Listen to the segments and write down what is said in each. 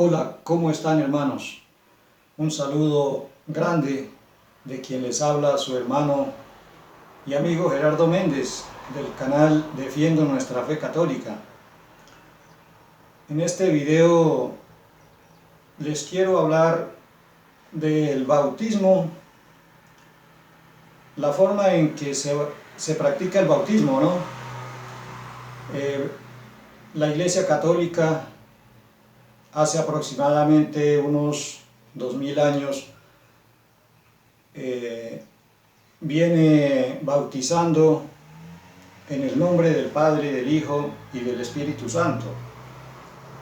Hola, ¿cómo están, hermanos? Un saludo grande de quien les habla, su hermano y amigo Gerardo Méndez, del canal Defiendo Nuestra Fe Católica. En este video les quiero hablar del bautismo, la forma en que se practica el bautismo, ¿no? La Iglesia Católica hace aproximadamente unos 2000 años viene bautizando en el nombre del Padre, del Hijo y del Espíritu Santo.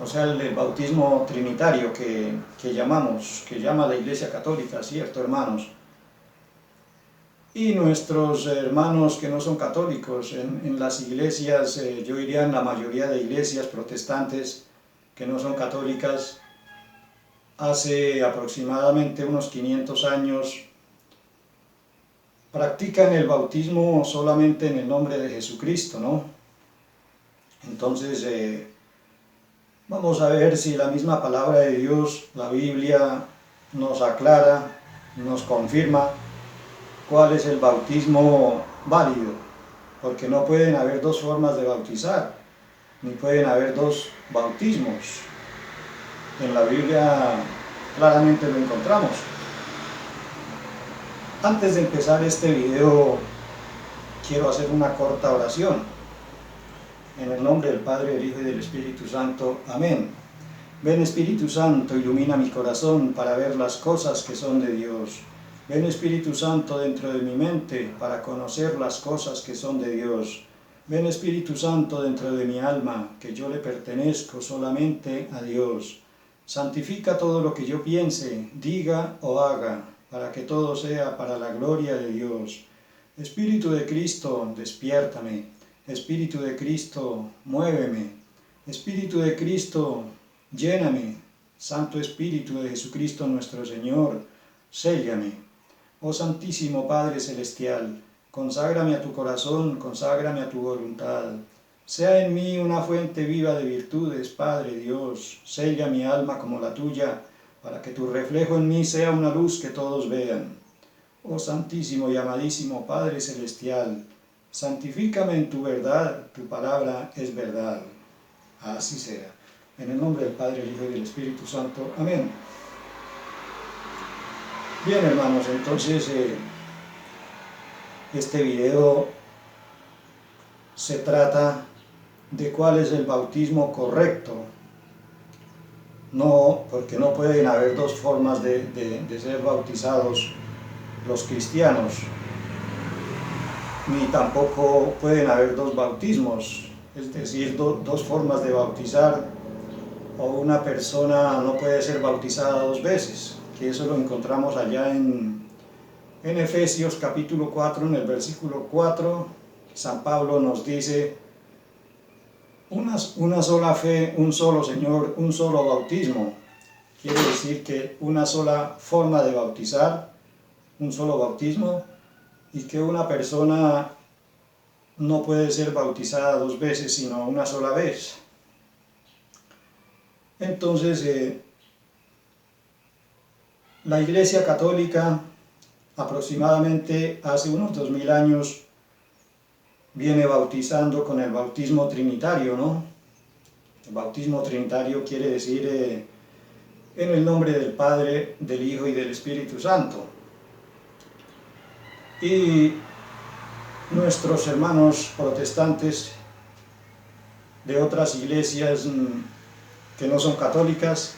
O sea, el bautismo trinitario que llama la Iglesia Católica, ¿cierto, hermanos? Y nuestros hermanos que no son católicos, en las iglesias, yo diría en la mayoría de iglesias protestantes que no son católicas, hace aproximadamente unos 500 años, practican el bautismo solamente en el nombre de Jesucristo, ¿no? Entonces, vamos a ver si la misma palabra de Dios, la Biblia, nos aclara, nos confirma cuál es el bautismo válido, porque no pueden haber dos formas de bautizar, ni pueden haber dos bautismos. En la Biblia claramente lo encontramos. Antes de empezar este video, quiero hacer una corta oración. En el nombre del Padre, del Hijo y del Espíritu Santo. Amén. Ven, Espíritu Santo, ilumina mi corazón para ver las cosas que son de Dios. Ven, Espíritu Santo, dentro de mi mente para conocer las cosas que son de Dios. Ven, Espíritu Santo, dentro de mi alma, que yo le pertenezco solamente a Dios. Santifica todo lo que yo piense, diga o haga, para que todo sea para la gloria de Dios. Espíritu de Cristo, despiértame. Espíritu de Cristo, muéveme. Espíritu de Cristo, lléname. Santo Espíritu de Jesucristo nuestro Señor, séllame. Oh Santísimo Padre Celestial, conságrame a tu corazón, conságrame a tu voluntad. Sea en mí una fuente viva de virtudes, Padre Dios. Sella mi alma como la tuya, para que tu reflejo en mí sea una luz que todos vean. Oh Santísimo y amadísimo Padre Celestial, santifícame en tu verdad, tu palabra es verdad. Así sea. En el nombre del Padre, del Hijo y del Espíritu Santo. Amén. Bien, hermanos, entonces este video se trata de cuál es el bautismo correcto. No, porque no pueden haber dos formas de ser bautizados los cristianos, ni tampoco pueden haber dos bautismos, es decir, dos formas de bautizar, o una persona no puede ser bautizada dos veces, que eso lo encontramos allá en Efesios capítulo 4, en el versículo 4, San Pablo nos dice: una sola fe, un solo Señor, un solo bautismo. Quiere decir que una sola forma de bautizar, un solo bautismo, y que una persona no puede ser bautizada dos veces, sino una sola vez. Entonces, la Iglesia Católica, aproximadamente hace unos 2000 años, viene bautizando con el bautismo trinitario, ¿no? El bautismo trinitario quiere decir en el nombre del Padre, del Hijo y del Espíritu Santo. Y nuestros hermanos protestantes de otras iglesias que no son católicas,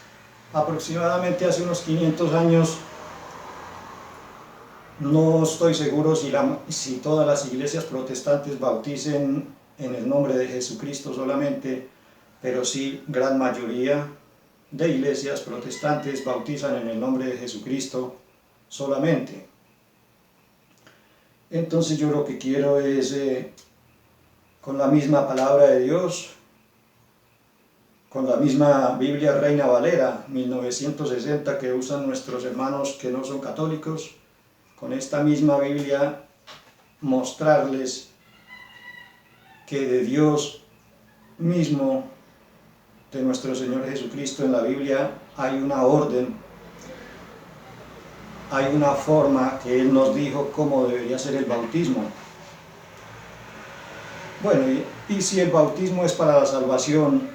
aproximadamente hace unos 500 años, no estoy seguro si todas las iglesias protestantes bauticen en el nombre de Jesucristo solamente, pero sí gran mayoría de iglesias protestantes bautizan en el nombre de Jesucristo solamente. Entonces yo lo que quiero es, con la misma palabra de Dios, con la misma Biblia Reina Valera 1960 que usan nuestros hermanos que no son católicos, con esta misma Biblia mostrarles que de Dios mismo, de nuestro Señor Jesucristo en la Biblia, hay una orden, hay una forma que Él nos dijo cómo debería ser el bautismo. Bueno, y si el bautismo es para la salvación,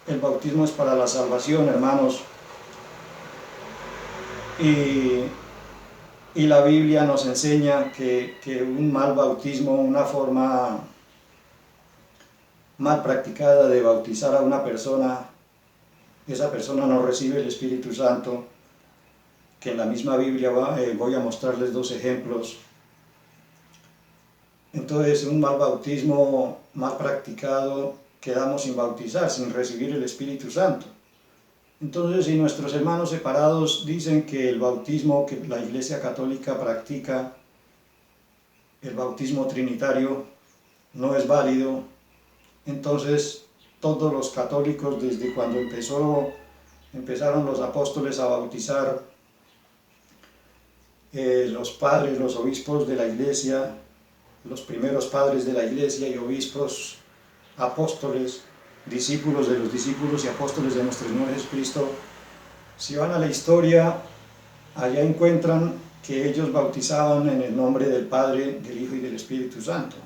el bautismo es para la salvación, hermanos, y la Biblia nos enseña que un mal bautismo, una forma mal practicada de bautizar a una persona, esa persona no recibe el Espíritu Santo, que en la misma Biblia voy a mostrarles dos ejemplos. Entonces, un mal bautismo mal practicado, quedamos sin bautizar, sin recibir el Espíritu Santo. Entonces, si nuestros hermanos separados dicen que el bautismo que la Iglesia Católica practica, el bautismo trinitario, no es válido, entonces todos los católicos, desde cuando empezaron los apóstoles a bautizar, los padres, los obispos de la Iglesia, los primeros padres de la Iglesia y obispos, apóstoles, discípulos de los discípulos y apóstoles de nuestro Señor Jesucristo, si van a la historia, allá encuentran que ellos bautizaban en el nombre del Padre, del Hijo y del Espíritu Santo.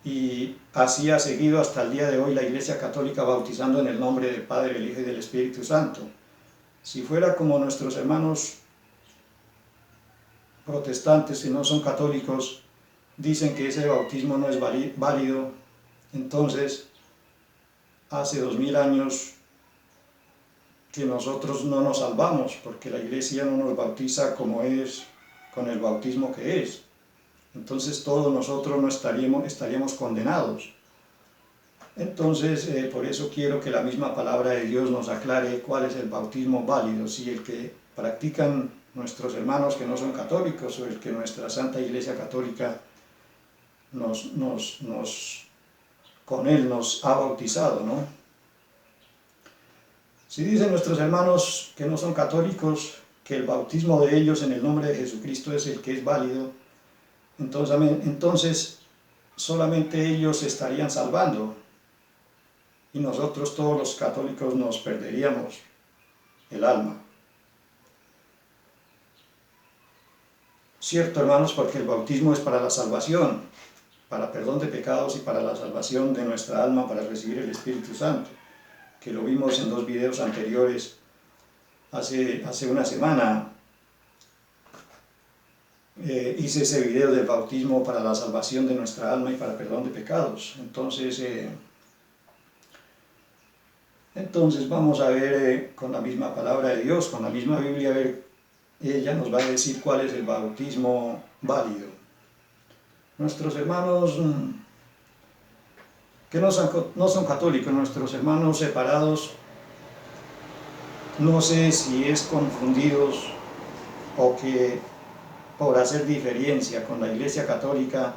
Y así ha seguido hasta el día de hoy la Iglesia Católica bautizando en el nombre del Padre, del Hijo y del Espíritu Santo. Si fuera como nuestros hermanos protestantes que no son católicos, dicen que ese bautismo no es válido, entonces hace 2000 años que nosotros no nos salvamos, porque la Iglesia no nos bautiza como es, con el bautismo que es. Entonces todos nosotros no estaríamos condenados. Entonces, por eso quiero que la misma palabra de Dios nos aclare cuál es el bautismo válido, si el que practican nuestros hermanos que no son católicos o el que nuestra Santa Iglesia Católica con él nos ha bautizado, ¿no? Si dicen nuestros hermanos que no son católicos que el bautismo de ellos en el nombre de Jesucristo es el que es válido, entonces solamente ellos se estarían salvando y nosotros todos los católicos nos perderíamos el alma. Cierto, hermanos, porque el bautismo es para la salvación, para perdón de pecados y para la salvación de nuestra alma, para recibir el Espíritu Santo, que lo vimos en 2 videos anteriores, hace una semana. Hice ese video del bautismo para la salvación de nuestra alma y para perdón de pecados. Entonces vamos a ver con la misma palabra de Dios, con la misma Biblia, a ver, ella nos va a decir cuál es el bautismo válido. Nuestros hermanos que no son católicos, nuestros hermanos separados, no sé si es confundidos o que por hacer diferencia con la Iglesia Católica,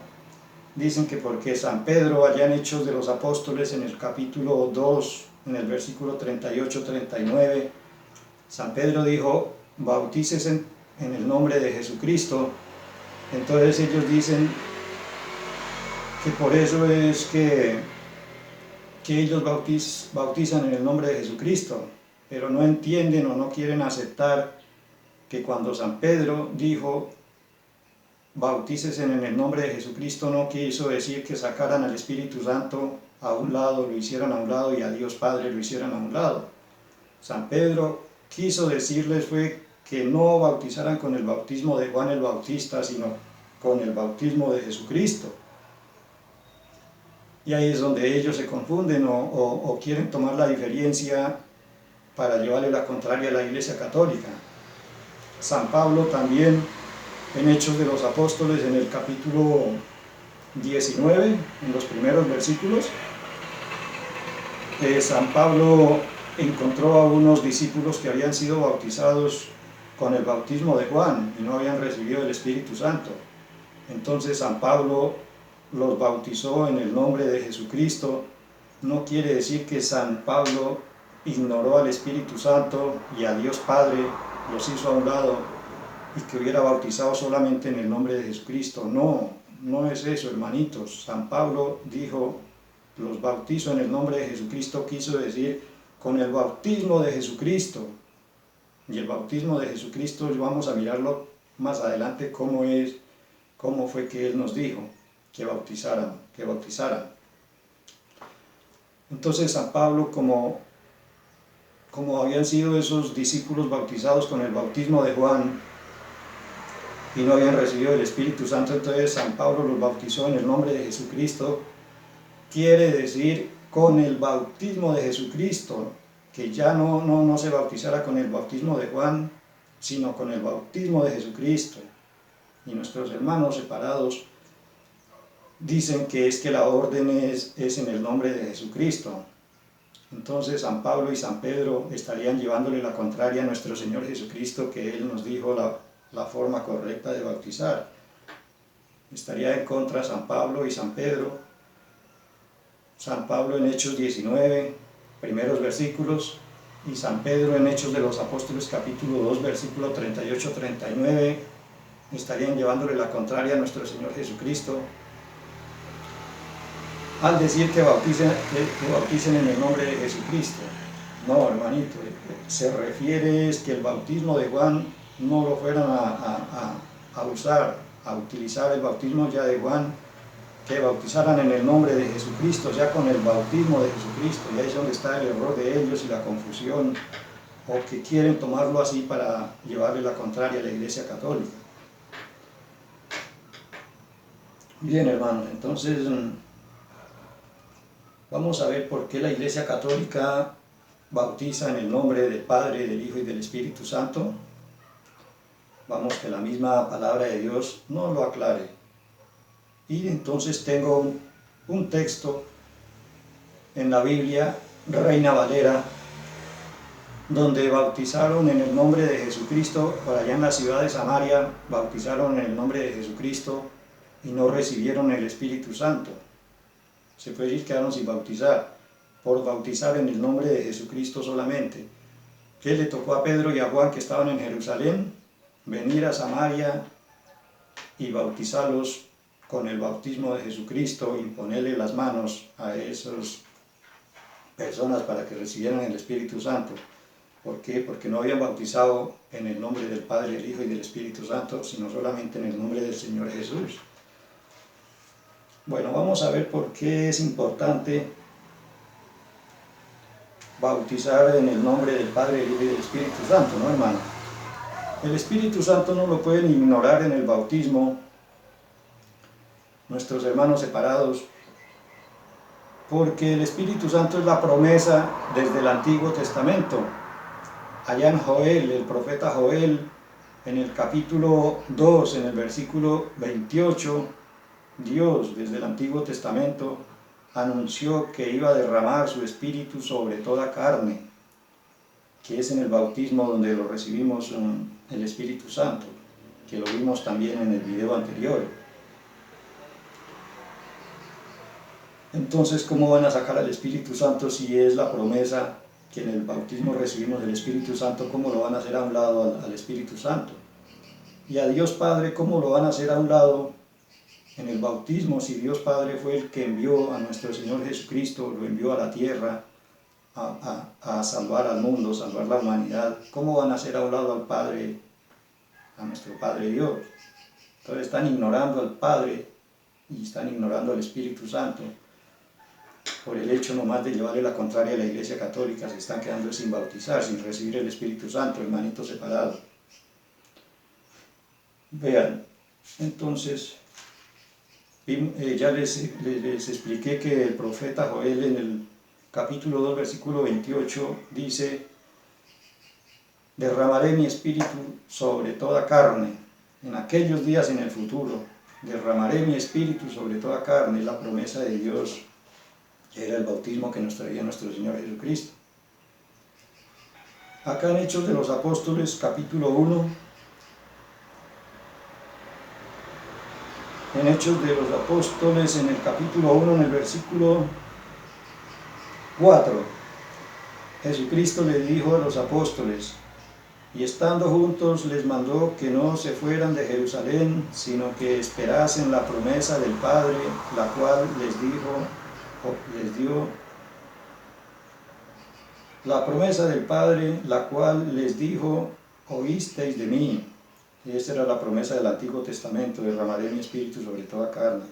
dicen que porque San Pedro, allá en Hechos de los Apóstoles, en el capítulo 2, en el versículo 38-39, San Pedro dijo, bautícese en el nombre de Jesucristo. Entonces ellos dicen que por eso es que ellos bautizan en el nombre de Jesucristo, pero no entienden o no quieren aceptar que cuando San Pedro dijo bautícese en el nombre de Jesucristo, no quiso decir que sacaran al Espíritu Santo a un lado, lo hicieran a un lado, y a Dios Padre lo hicieran a un lado. San Pedro quiso decirles fue que no bautizaran con el bautismo de Juan el Bautista, sino con el bautismo de Jesucristo. Y ahí es donde ellos se confunden o quieren tomar la diferencia para llevarle la contraria a la Iglesia Católica. San Pablo también, en Hechos de los Apóstoles, en el capítulo 19, en los primeros versículos, San Pablo encontró a unos discípulos que habían sido bautizados con el bautismo de Juan y no habían recibido el Espíritu Santo. Entonces San Pablo los bautizó en el nombre de Jesucristo. No quiere decir que San Pablo ignoró al Espíritu Santo y a Dios Padre, los hizo a un lado y que hubiera bautizado solamente en el nombre de Jesucristo. No, no es eso, hermanitos. San Pablo dijo los bautizo en el nombre de Jesucristo quiso decir con el bautismo de Jesucristo. Y el bautismo de Jesucristo vamos a mirarlo más adelante cómo fue que Él nos dijo que bautizaran. Entonces San Pablo, como habían sido esos discípulos bautizados con el bautismo de Juan y no habían recibido el Espíritu Santo, entonces San Pablo los bautizó en el nombre de Jesucristo. Quiere decir con el bautismo de Jesucristo, que ya no se bautizara con el bautismo de Juan, sino con el bautismo de Jesucristo. Y nuestros hermanos separados dicen que es que la orden es en el nombre de Jesucristo. Entonces San Pablo y San Pedro estarían llevándole la contraria a nuestro Señor Jesucristo, que Él nos dijo la forma correcta de bautizar. Estaría en contra San Pablo y San Pedro. San Pablo en Hechos 19, primeros versículos, y San Pedro en Hechos de los Apóstoles capítulo 2, versículo 38-39, estarían llevándole la contraria a nuestro Señor Jesucristo, al decir que bauticen en el nombre de Jesucristo. No, hermanito, se refiere es que el bautismo de Juan no lo fueran a utilizar el bautismo ya de Juan, que bautizaran en el nombre de Jesucristo, ya con el bautismo de Jesucristo. Y ahí es donde está el error de ellos y la confusión, o que quieren tomarlo así para llevarle la contraria a la Iglesia Católica. Bien, hermanos, entonces vamos a ver por qué la Iglesia Católica bautiza en el nombre del Padre, del Hijo y del Espíritu Santo. Vamos, que la misma palabra de Dios nos lo aclare. Y entonces tengo un texto en la Biblia, Reina Valera, donde bautizaron en el nombre de Jesucristo. Por allá en la ciudad de Samaria bautizaron en el nombre de Jesucristo y no recibieron el Espíritu Santo. Se puede decir que quedaron sin bautizar, por bautizar en el nombre de Jesucristo solamente. ¿Qué le tocó a Pedro y a Juan, que estaban en Jerusalén? Venir a Samaria y bautizarlos con el bautismo de Jesucristo, imponerle las manos a esas personas para que recibieran el Espíritu Santo. ¿Por qué? Porque no habían bautizado en el nombre del Padre, del Hijo y del Espíritu Santo, sino solamente en el nombre del Señor Jesús. Bueno, vamos a ver por qué es importante bautizar en el nombre del Padre, del Hijo y del Espíritu Santo, ¿no, hermano? El Espíritu Santo no lo pueden ignorar en el bautismo nuestros hermanos separados, porque el Espíritu Santo es la promesa desde el Antiguo Testamento. Allá en Joel, el profeta Joel, en el capítulo 2, en el versículo 28, Dios desde el Antiguo Testamento anunció que iba a derramar su Espíritu sobre toda carne, que es en el bautismo donde lo recibimos el Espíritu Santo, que lo vimos también en el video anterior. Entonces, ¿cómo van a sacar al Espíritu Santo si es la promesa que en el bautismo recibimos el Espíritu Santo? ¿Cómo lo van a hacer a un lado al Espíritu Santo? Y a Dios Padre, ¿cómo lo van a hacer a un lado en el bautismo si Dios Padre fue el que envió a nuestro Señor Jesucristo, lo envió a la tierra a salvar al mundo, salvar la humanidad? ¿Cómo van a hacer a un lado al Padre, a nuestro Padre Dios? Entonces están ignorando al Padre y están ignorando al Espíritu Santo. Por el hecho nomás de llevarle la contraria a la Iglesia Católica, se están quedando sin bautizar, sin recibir el Espíritu Santo, hermanitos separados. Vean, entonces, ya les expliqué que el profeta Joel en el capítulo 2, versículo 28, dice: derramaré mi espíritu sobre toda carne, en aquellos días en el futuro, derramaré mi espíritu sobre toda carne. Es la promesa de Dios. Era el bautismo que nos traía nuestro Señor Jesucristo. Acá en Hechos de los Apóstoles, capítulo 1, en Hechos de los Apóstoles, en el capítulo 1, en el versículo 4, Jesucristo le dijo a los apóstoles: y estando juntos les mandó que no se fueran de Jerusalén, sino que esperasen la promesa del Padre, la cual les dijo: les dio la promesa del Padre, la cual les dijo, oísteis de mí. Y esta era la promesa del Antiguo Testamento, derramaré mi espíritu sobre toda carne.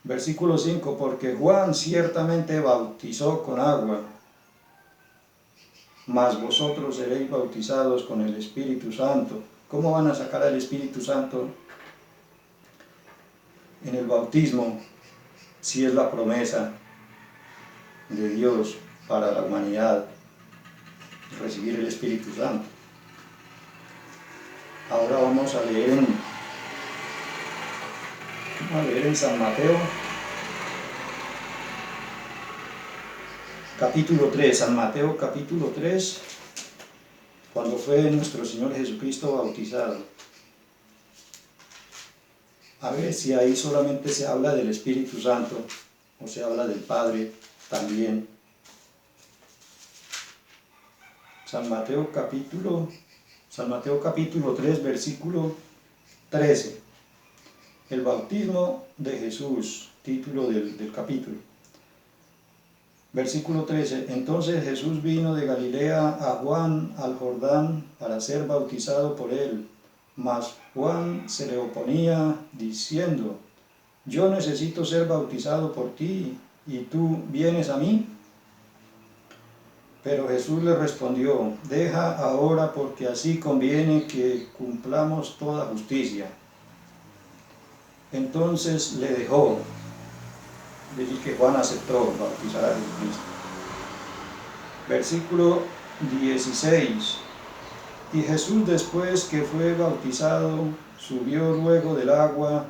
Versículo 5, porque Juan ciertamente bautizó con agua, mas vosotros seréis bautizados con el Espíritu Santo. ¿Cómo van a sacar al Espíritu Santo en el bautismo si es la promesa de Dios para la humanidad recibir el Espíritu Santo? Ahora vamos a leer en San Mateo capítulo 3, San Mateo capítulo 3, cuando fue nuestro Señor Jesucristo bautizado. A ver si ahí solamente se habla del Espíritu Santo o se habla del Padre también. San Mateo capítulo 3, versículo 13. El bautismo de Jesús, título del capítulo. Versículo 13. Entonces Jesús vino de Galilea a Juan al Jordán para ser bautizado por él. Mas Juan se le oponía diciendo, yo necesito ser bautizado por ti, ¿y tú vienes a mí? Pero Jesús le respondió, deja ahora porque así conviene que cumplamos toda justicia. Entonces le dejó. Es decir, que Juan aceptó bautizar a Jesucristo. Versículo 16. Y Jesús, después que fue bautizado, subió luego del agua,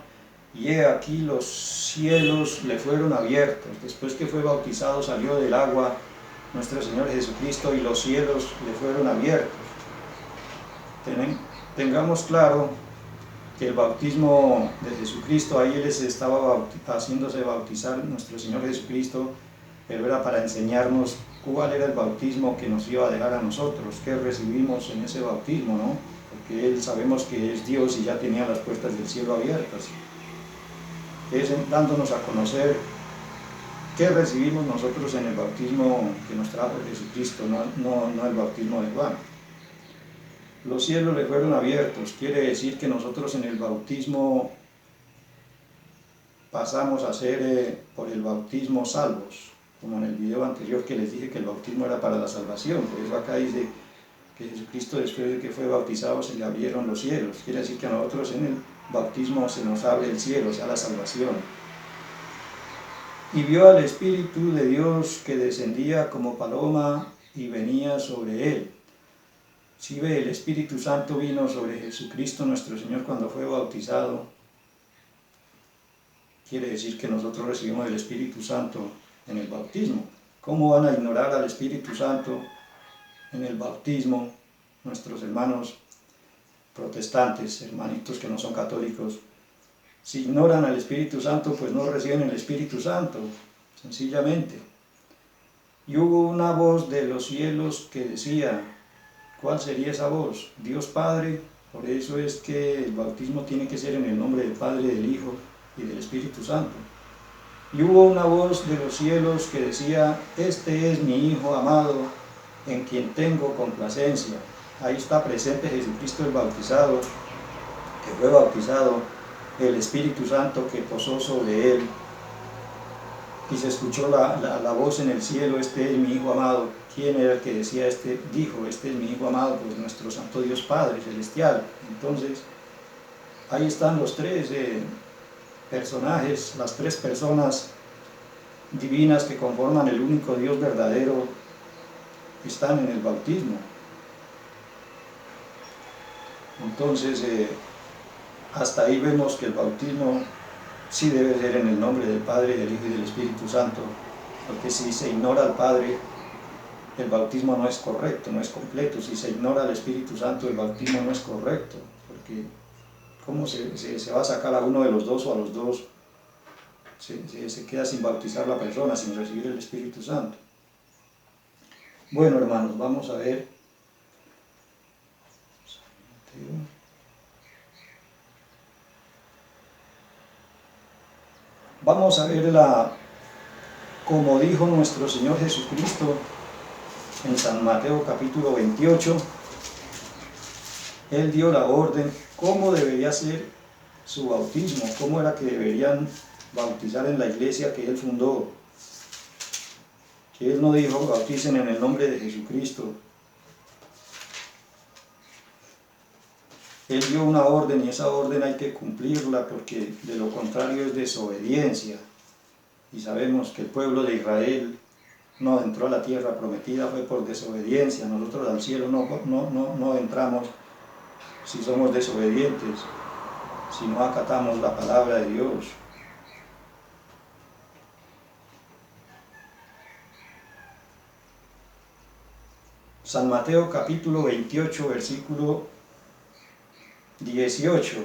y he aquí los cielos le fueron abiertos. Después que fue bautizado, salió del agua nuestro Señor Jesucristo, y los cielos le fueron abiertos. Tengamos claro que el bautismo de Jesucristo, ahí les estaba haciéndose bautizar nuestro Señor Jesucristo, pero era para enseñarnos cuál era el bautismo que nos iba a dejar a nosotros, qué recibimos en ese bautismo, ¿no? Porque Él sabemos que es Dios y ya tenía las puertas del cielo abiertas. Es dándonos a conocer qué recibimos nosotros en el bautismo que nos trajo Jesucristo, no el bautismo de Juan. Los cielos le fueron abiertos, quiere decir que nosotros en el bautismo pasamos a ser por el bautismo salvos, como en el video anterior que les dije que el bautismo era para la salvación. Por eso acá dice que Jesucristo, después de que fue bautizado, se le abrieron los cielos. Quiere decir que a nosotros en el bautismo se nos abre el cielo, o sea, la salvación. Y vio al Espíritu de Dios que descendía como paloma y venía sobre él. Si ve, el Espíritu Santo vino sobre Jesucristo nuestro Señor cuando fue bautizado. Quiere decir que nosotros recibimos el Espíritu Santo en el bautismo. ¿Cómo van a ignorar al Espíritu Santo en el bautismo nuestros hermanos protestantes, hermanitos que no son católicos? Si ignoran al Espíritu Santo, pues no reciben el Espíritu Santo, sencillamente. Y hubo una voz de los cielos que decía, ¿cuál sería esa voz? Dios Padre. Por eso es que el bautismo tiene que ser en el nombre del Padre, del Hijo y del Espíritu Santo. Y hubo una voz de los cielos que decía, este es mi Hijo amado, en quien tengo complacencia. Ahí está presente Jesucristo el bautizado, que fue bautizado, el Espíritu Santo que posó sobre él, y se escuchó la voz en el cielo, este es mi Hijo amado. ¿Quién era el que decía dijo, este es mi Hijo amado? Pues nuestro Santo Dios Padre Celestial. Entonces, ahí están los tres personajes, las tres personas divinas que conforman el único Dios verdadero, que están en el bautismo. Entonces, hasta ahí vemos que el bautismo sí debe ser en el nombre del Padre, del Hijo y del Espíritu Santo, porque si se ignora al Padre, el bautismo no es correcto, no es completo. Si se ignora al Espíritu Santo, el bautismo no es correcto, porque ¿cómo se va a sacar a uno de los dos o a los dos? Se queda sin bautizar la persona, sin recibir el Espíritu Santo. Bueno, hermanos, vamos a ver. Vamos a ver como dijo nuestro Señor Jesucristo en San Mateo capítulo 28, Él dio la orden cómo debería ser su bautismo, cómo era que deberían bautizar en la iglesia que Él fundó. Que Él no dijo bauticen en el nombre de Jesucristo. Él dio una orden y esa orden hay que cumplirla porque de lo contrario es desobediencia. Y sabemos que el pueblo de Israel no entró a la tierra prometida, fue por desobediencia. Nosotros al cielo no entramos si somos desobedientes, si no acatamos la palabra de Dios. San Mateo capítulo 28, versículo 18.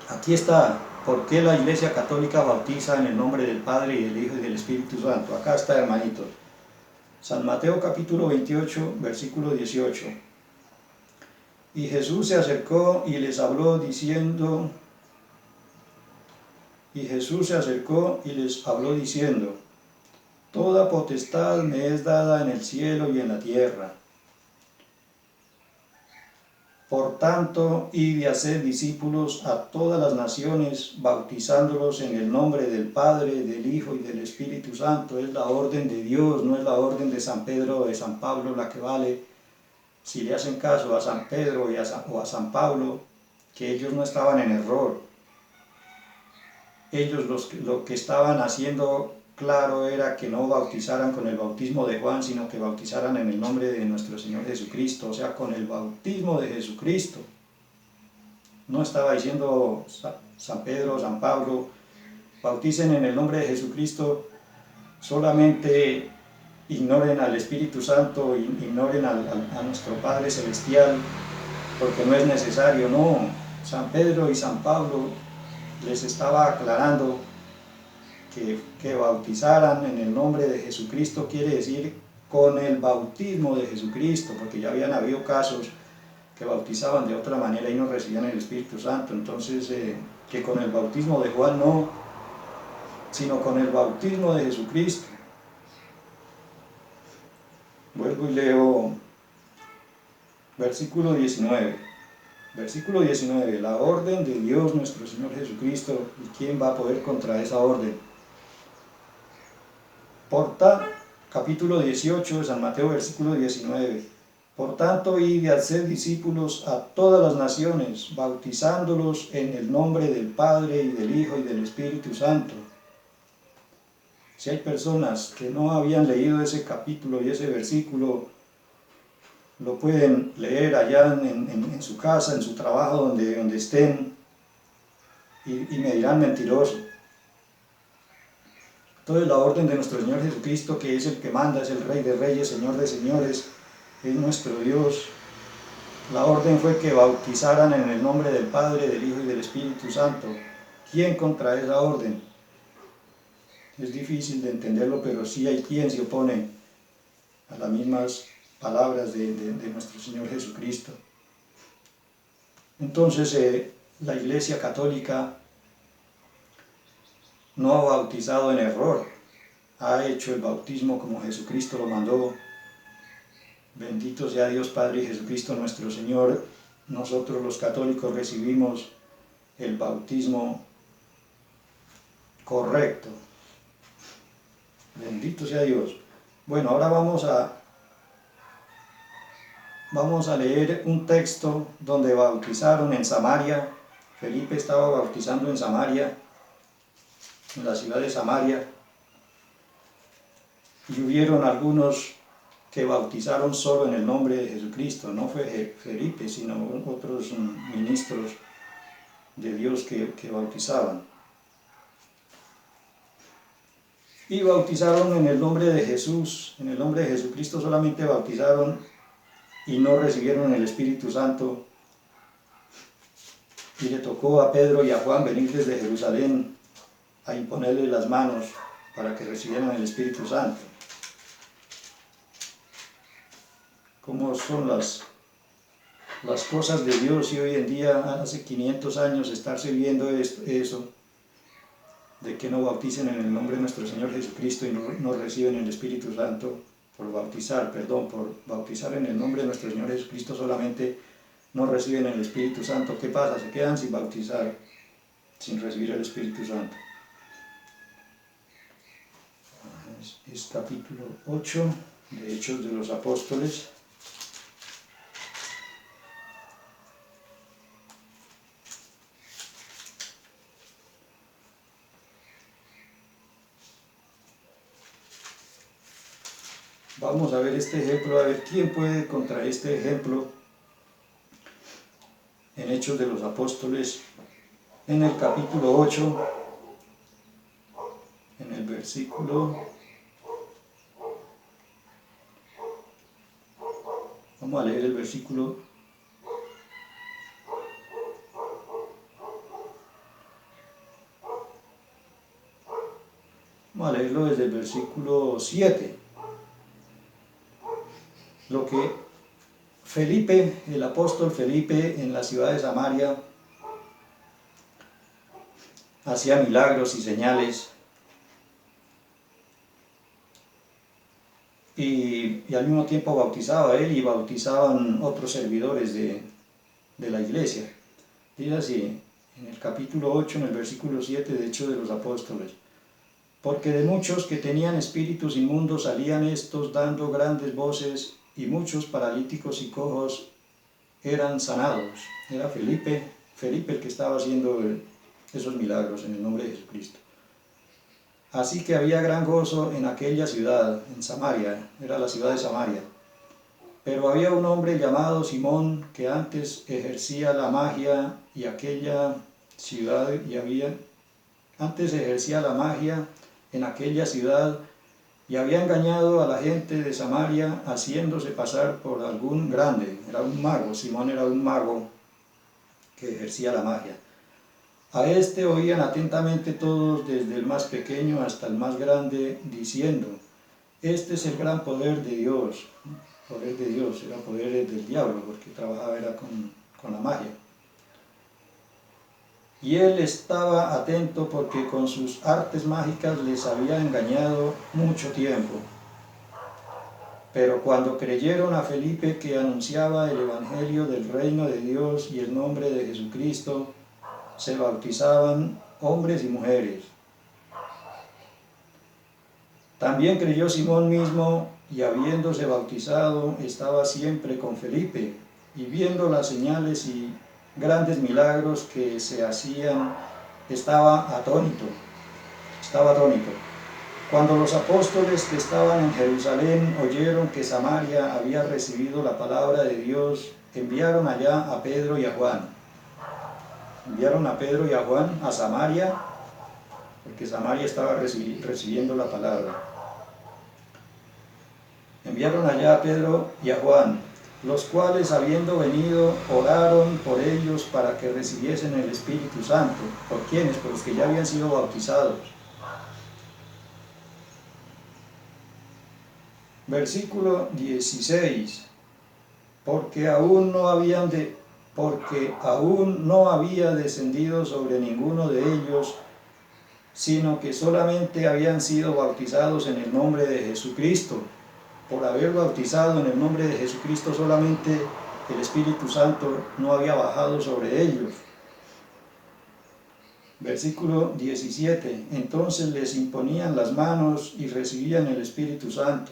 Aquí está, ¿por qué la Iglesia Católica bautiza en el nombre del Padre y del Hijo y del Espíritu Santo? Acá está, hermanitos. San Mateo capítulo 28, versículo 18. Y Jesús se acercó y les habló diciendo, toda potestad me es dada en el cielo y en la tierra. Por tanto, id y haced discípulos a todas las naciones, bautizándolos en el nombre del Padre, del Hijo y del Espíritu Santo. Es la orden de Dios, no es la orden de San Pedro o de San Pablo la que vale. Si le hacen caso a San Pedro o a San Pablo, que ellos no estaban en error. Ellos lo que estaban haciendo claro era que no bautizaran con el bautismo de Juan, sino que bautizaran en el nombre de nuestro Señor Jesucristo, o sea, con el bautismo de Jesucristo. No estaba diciendo San Pedro o San Pablo, bauticen en el nombre de Jesucristo, solamente ignoren al Espíritu Santo, ignoren a nuestro Padre Celestial, porque no es necesario. No, San Pedro y San Pablo les estaba aclarando que bautizaran en el nombre de Jesucristo quiere decir con el bautismo de Jesucristo, porque ya habían habido casos que bautizaban de otra manera y no recibían el Espíritu Santo. Entonces, que con el bautismo de Juan no, sino con el bautismo de Jesucristo. Vuelvo y leo versículo 19. Versículo 19, la orden de Dios nuestro Señor Jesucristo, ¿y quién va a poder contra esa orden? Capítulo 18 de San Mateo, versículo 19. Por tanto, id y haced discípulos a todas las naciones, bautizándolos en el nombre del Padre y del Hijo y del Espíritu Santo. Si hay personas que no habían leído ese capítulo y ese versículo, lo pueden leer allá en su casa, en su trabajo, donde estén, y me dirán mentiroso. Entonces la orden de nuestro Señor Jesucristo, que es el que manda, es el Rey de Reyes, Señor de Señores, es nuestro Dios. La orden fue que bautizaran en el nombre del Padre, del Hijo y del Espíritu Santo. ¿Quién contra esa orden? Es difícil de entenderlo, pero sí hay quien se opone a las mismas palabras de nuestro Señor Jesucristo. Entonces la Iglesia Católica no ha bautizado en error, ha hecho el bautismo como Jesucristo lo mandó. Bendito sea Dios Padre y Jesucristo nuestro Señor. Nosotros los católicos recibimos el bautismo correcto. Bendito sea Dios. Bueno, ahora vamos a leer un texto donde bautizaron en Samaria. Felipe estaba bautizando en Samaria, en la ciudad de Samaria, y hubieron algunos que bautizaron solo en el nombre de Jesucristo. No fue Felipe, sino otros ministros de Dios que bautizaban. Y bautizaron en el nombre de Jesús, en el nombre de Jesucristo solamente bautizaron y no recibieron el Espíritu Santo. Y le tocó a Pedro y a Juan venir desde Jerusalén a imponerles las manos para que recibieran el Espíritu Santo. ¿Cómo son las cosas de Dios? Y hoy en día, hace 500 años, estarse viendo eso, de que no bauticen en el nombre de nuestro Señor Jesucristo y no reciben el Espíritu Santo por bautizar en el nombre de nuestro Señor Jesucristo solamente, no reciben el Espíritu Santo. ¿Qué pasa? Se quedan sin bautizar, sin recibir el Espíritu Santo. Es capítulo 8 de Hechos de los Apóstoles. Vamos a ver este ejemplo, a ver quién puede contra este ejemplo en Hechos de los Apóstoles, en el capítulo 8, en el versículo, vamos a leer el versículo, vamos a leerlo desde el versículo 7, lo que Felipe, el apóstol Felipe, en la ciudad de Samaria, hacía milagros y señales, y al mismo tiempo bautizaba a él y bautizaban otros servidores de la iglesia. Dice así, en el capítulo 8, en el versículo 7 de Hechos de los Apóstoles: porque de muchos que tenían espíritus inmundos salían estos dando grandes voces, y muchos paralíticos y cojos eran sanados. Era Felipe el que estaba haciendo esos milagros en el nombre de Jesucristo. Así que había gran gozo en aquella ciudad, en Samaria, era la ciudad de Samaria. Pero había un hombre llamado Simón, que antes ejercía la magia, y aquella ciudad, antes ejercía la magia en aquella ciudad, y había engañado a la gente de Samaria, haciéndose pasar por algún grande. Era un mago, Simón era un mago que ejercía la magia. A este oían atentamente todos, desde el más pequeño hasta el más grande, diciendo: este es el gran poder de Dios. Poder de Dios, era poder del diablo, porque trabajaba era con la magia. Y él estaba atento, porque con sus artes mágicas les había engañado mucho tiempo. Pero cuando creyeron a Felipe, que anunciaba el evangelio del reino de Dios y el nombre de Jesucristo, se bautizaban hombres y mujeres. También creyó Simón mismo, y habiéndose bautizado estaba siempre con Felipe, y viendo las señales y grandes milagros que se hacían, estaba atónito. Cuando los apóstoles que estaban en Jerusalén oyeron que Samaria había recibido la palabra de Dios, enviaron allá a Pedro y a Juan. Enviaron a Pedro y a Juan a Samaria, porque Samaria estaba recibiendo la palabra. Enviaron allá a Pedro y a Juan, los cuales, habiendo venido, oraron por ellos para que recibiesen el Espíritu Santo. ¿Por quiénes? Por los que ya habían sido bautizados. Versículo 16. Porque aún no había descendido sobre ninguno de ellos, sino que solamente habían sido bautizados en el nombre de Jesucristo. Por haber bautizado en el nombre de Jesucristo solamente, el Espíritu Santo no había bajado sobre ellos. Versículo 17. Entonces les imponían las manos y recibían el Espíritu Santo.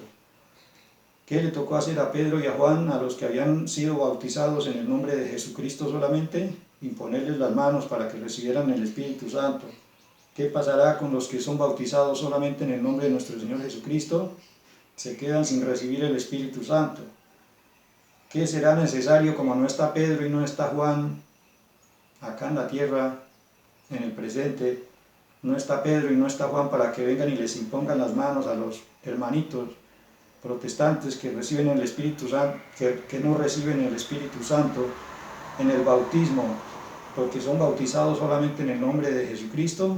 ¿Qué le tocó hacer a Pedro y a Juan, a los que habían sido bautizados en el nombre de Jesucristo solamente? Imponerles las manos para que recibieran el Espíritu Santo. ¿Qué pasará con los que son bautizados solamente en el nombre de nuestro Señor Jesucristo? Se quedan sin recibir el Espíritu Santo. ¿Qué será necesario, como no está Pedro y no está Juan acá en la tierra, en el presente? No está Pedro y no está Juan para que vengan y les impongan las manos a los hermanitos protestantes que reciben el Espíritu Santo, que no reciben el Espíritu Santo en el bautismo, porque son bautizados solamente en el nombre de Jesucristo.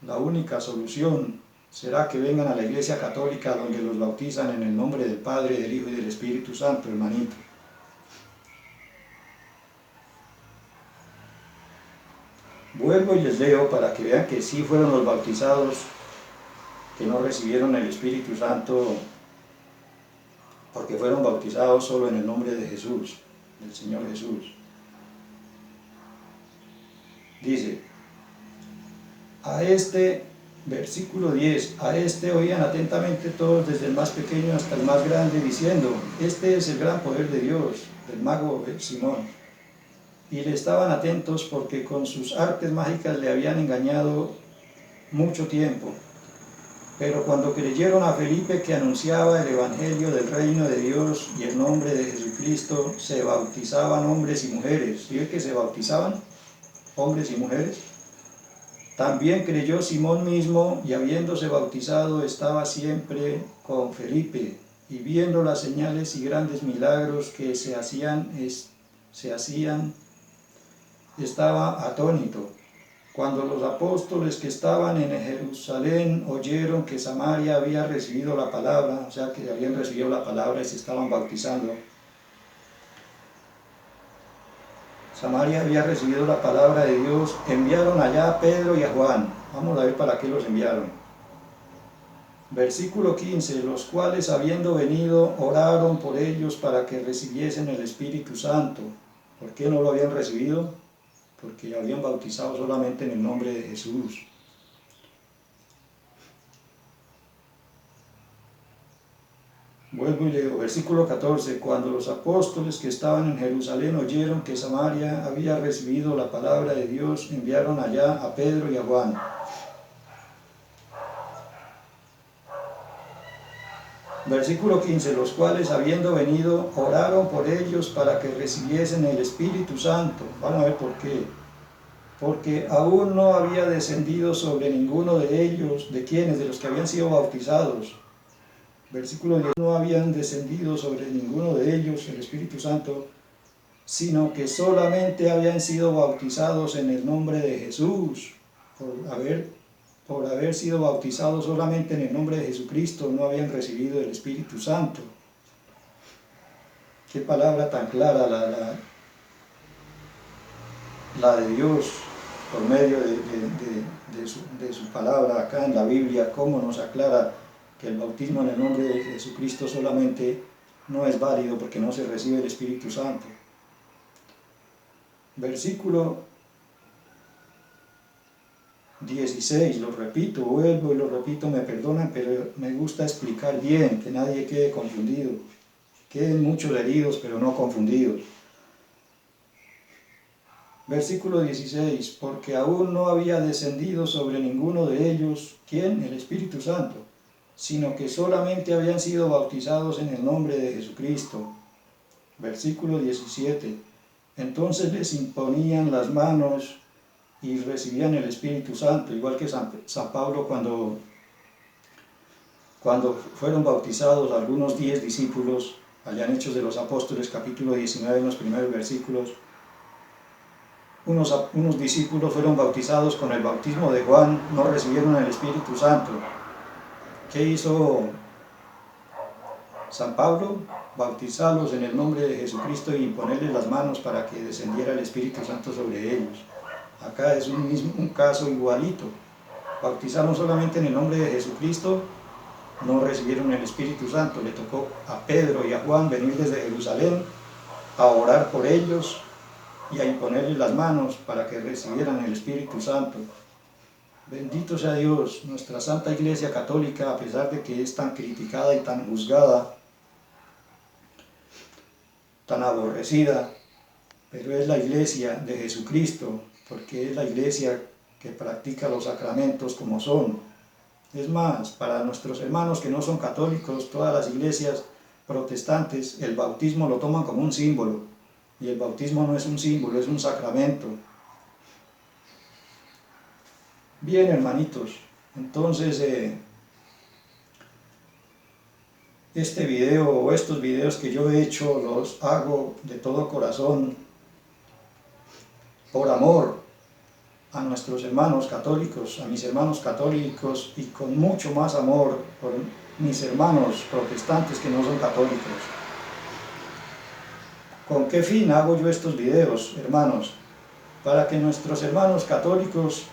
La única solución será que vengan a la Iglesia Católica, donde los bautizan en el nombre del Padre, del Hijo y del Espíritu Santo, hermanito. Vuelvo y les leo para que vean que sí fueron los bautizados que no recibieron el Espíritu Santo, porque fueron bautizados solo en el nombre de Jesús, del Señor Jesús. Dice, versículo 10, a este oían atentamente todos, desde el más pequeño hasta el más grande, diciendo, este es el gran poder de Dios, del mago Simón. Y le estaban atentos porque con sus artes mágicas le habían engañado mucho tiempo. Pero cuando creyeron a Felipe, que anunciaba el evangelio del reino de Dios y el nombre de Jesucristo, se bautizaban hombres y mujeres. ¿Sí ve que se bautizaban hombres y mujeres? También creyó Simón mismo, y habiéndose bautizado estaba siempre con Felipe, y viendo las señales y grandes milagros que se hacían, estaba atónito. Cuando los apóstoles que estaban en Jerusalén oyeron que Samaria había recibido la palabra, o sea que habían recibido la palabra y se estaban bautizando, Samaria había recibido la palabra de Dios, enviaron allá a Pedro y a Juan. Vamos a ver para qué los enviaron. Versículo 15, los cuales habiendo venido oraron por ellos para que recibiesen el Espíritu Santo. ¿Por qué no lo habían recibido? Porque habían bautizado solamente en el nombre de Jesús. Vuelvo y leo, versículo 14, cuando los apóstoles que estaban en Jerusalén oyeron que Samaria había recibido la palabra de Dios, enviaron allá a Pedro y a Juan. Versículo 15, los cuales habiendo venido oraron por ellos para que recibiesen el Espíritu Santo. Vamos a ver por qué. Porque aún no había descendido sobre ninguno de ellos, ¿de quiénes? De los que habían sido bautizados. Versículo 10, no habían descendido sobre ninguno de ellos el Espíritu Santo, sino que solamente habían sido bautizados en el nombre de Jesús. Por haber sido bautizados solamente en el nombre de Jesucristo, no habían recibido el Espíritu Santo. Qué palabra tan clara la de Dios por medio de su palabra acá en la Biblia, cómo nos aclara que el bautismo en el nombre de Jesucristo solamente no es válido porque no se recibe el Espíritu Santo. Versículo 16, lo repito, vuelvo y lo repito, me perdonan, pero me gusta explicar bien, que nadie quede confundido. Queden muchos heridos, pero no confundidos. Versículo 16, porque aún no había descendido sobre ninguno de ellos, ¿quién? El Espíritu Santo, sino que solamente habían sido bautizados en el nombre de Jesucristo. Versículo 17, entonces les imponían las manos y recibían el Espíritu Santo, igual que San Pablo cuando fueron bautizados algunos 10 discípulos, allá en Hechos de los Apóstoles, capítulo 19, en los primeros versículos, unos discípulos fueron bautizados con el bautismo de Juan, no recibieron el Espíritu Santo. ¿Qué hizo San Pablo? Bautizarlos en el nombre de Jesucristo y imponerles las manos para que descendiera el Espíritu Santo sobre ellos. Acá es un caso igualito. Bautizaron solamente en el nombre de Jesucristo, no recibieron el Espíritu Santo. Le tocó a Pedro y a Juan venir desde Jerusalén a orar por ellos y a imponerles las manos para que recibieran el Espíritu Santo. Bendito sea Dios, nuestra Santa Iglesia Católica, a pesar de que es tan criticada y tan juzgada, tan aborrecida, pero es la Iglesia de Jesucristo, porque es la Iglesia que practica los sacramentos como son. Es más, para nuestros hermanos que no son católicos, todas las iglesias protestantes, el bautismo lo toman como un símbolo, y el bautismo no es un símbolo, es un sacramento. Bien, hermanitos, entonces este video o estos videos que yo he hecho los hago de todo corazón, por amor a nuestros hermanos católicos, a mis hermanos católicos, y con mucho más amor por mis hermanos protestantes que no son católicos. ¿Con qué fin hago yo estos videos, hermanos? para que nuestros hermanos católicos,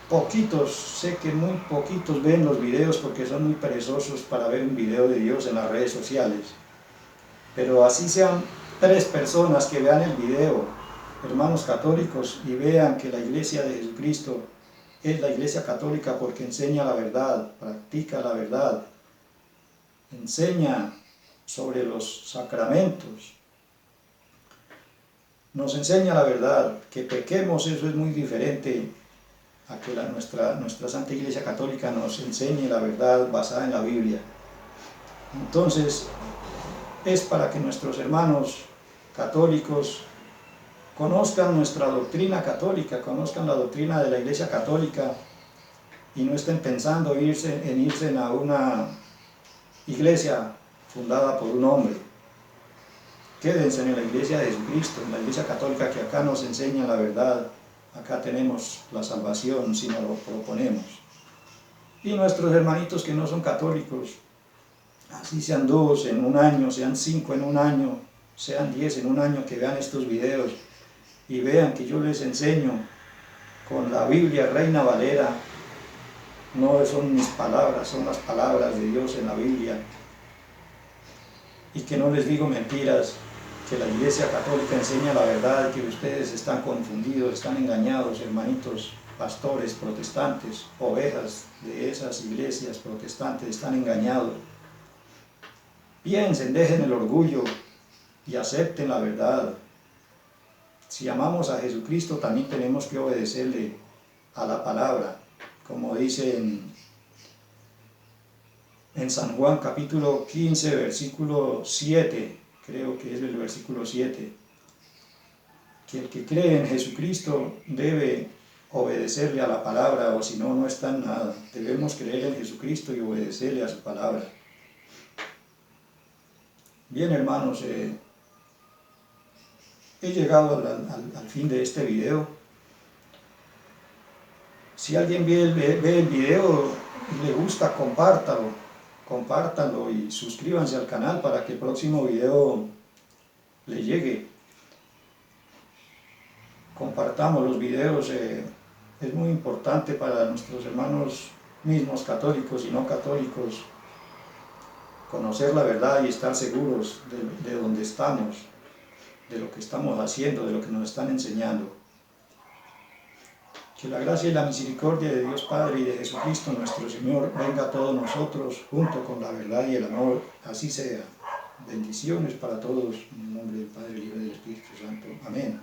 poquitos, sé que muy poquitos ven los videos porque son muy perezosos para ver un video de Dios en las redes sociales, pero así sean 3 personas que vean el video, hermanos católicos, y vean que la Iglesia de Jesucristo es la Iglesia católica porque enseña la verdad, practica la verdad, enseña sobre los sacramentos, nos enseña la verdad. Que pequemos, eso es muy diferente a que nuestra Santa Iglesia Católica nos enseñe la verdad basada en la Biblia. Entonces, es para que nuestros hermanos católicos conozcan nuestra doctrina católica, conozcan la doctrina de la Iglesia Católica y no estén pensando en irse a una iglesia fundada por un hombre. Quédense en la Iglesia de Jesucristo, en la Iglesia Católica, que acá nos enseña la verdad, acá tenemos la salvación si nos lo proponemos. Y nuestros hermanitos que no son católicos, así sean 2 en un año, sean 5 en un año, sean 10 en un año, que vean estos videos y vean que yo les enseño con la Biblia Reina Valera. No son mis palabras, son las palabras de Dios en la Biblia, y que no les digo mentiras, que la Iglesia Católica enseña la verdad, que ustedes están confundidos, están engañados, hermanitos pastores protestantes, ovejas de esas iglesias protestantes, están engañados. Piensen, dejen el orgullo y acepten la verdad. Si amamos a Jesucristo, también tenemos que obedecerle a la palabra, como dice en San Juan capítulo 15, versículo 7, creo que es el versículo 7, que el que cree en Jesucristo debe obedecerle a la palabra, o si no, no está en nada. Debemos creer en Jesucristo y obedecerle a su palabra. Bien, hermanos, he llegado al fin de este video. Si alguien ve el video y le gusta, compártanlo y suscríbanse al canal para que el próximo video le llegue. Compartamos los videos, es muy importante para nuestros hermanos mismos católicos y no católicos conocer la verdad y estar seguros de donde estamos, de lo que estamos haciendo, de lo que nos están enseñando. Que la gracia y la misericordia de Dios Padre y de Jesucristo nuestro Señor venga a todos nosotros junto con la verdad y el amor, así sea. Bendiciones para todos, en el nombre del Padre, del Hijo y del Espíritu Santo. Amén.